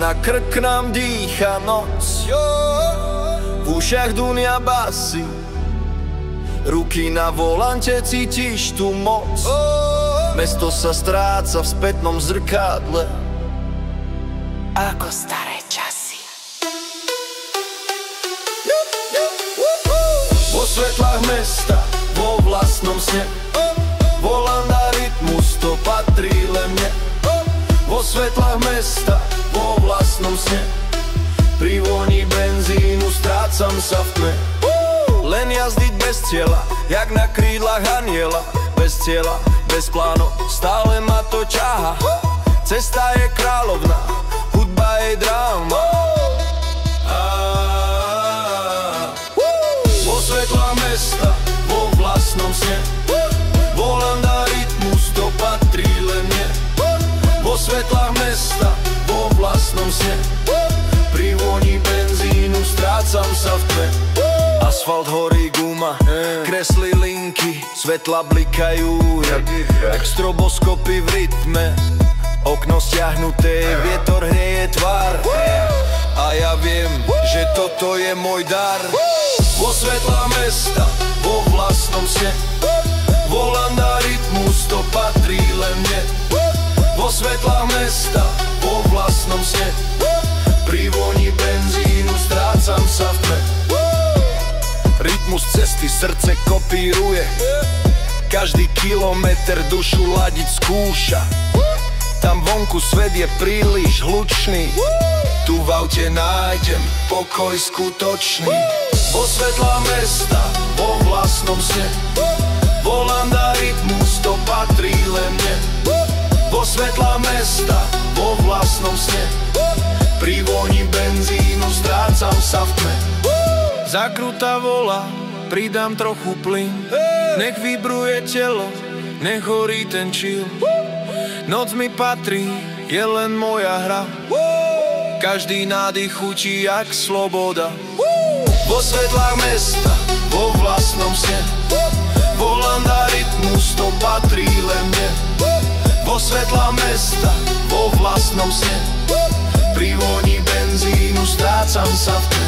na krk nám dýcha noc. V ušiach dunia basy, ruky na volante, cítiš tú moc. Mesto sa stráca v spätnom zrkadle ako staré časy. Vo svetlách mesta, vo vlastnom sne, volám na rytmus, to patrí len mne. Vo svetlách mesta, vo vlastnom sne, pri voni benzínu strácam sa v tme. Len jazdiť bez cieľa, jak na krídlach aniela. Bez cieľa, bez plánov, stále ma to ťaha. Cesta je kráľovná, hudba je dráma. Vo svetlách mesta, vo vlastnom sne, volám na rytmus, to patrí len mne. Vo svetlách mesta, vo vlastnom sne, pri voni benzínu strácam sa v tme. Asfalt horí, guma, kreslí linky, svetla blikajú jak stroboskopy v rytme. Okno stiahnuté, vietor hreje tvár a ja viem, že toto je môj dar. Vo svetlách mesta, vo vlastnom sne, volám na rytmus, to patrí len mne. Vo svetlách mesta, vo vlastnom sne, pri voni benzínu strácam sa v tme. Rytmus cesty srdce kopíruje, každý kilometr dušu ladiť skúša. Tam vonku svet je príliš hlučný, tu v aute nájdem pokoj skutočný. Vo svetlách mesta, vo vlastnom sne, volám na rytmus, to patrí len mne. Vo svetlách mesta, vo vlastnom sne, pri voni benzínu strácam sa v tme. Zakrutá vola, pridám trochu plyn, nech vibruje telo, nech horí ten chill. Noc mi patrí, je len moja hra, každý nádych chutí jak sloboda. Vo svetlách mesta, vo vlastnom sne, volám na rytmus, to patrí len mne. Vo svetlách mesta, vo vlastnom sne, pri voni benzínu strácam sa v tme.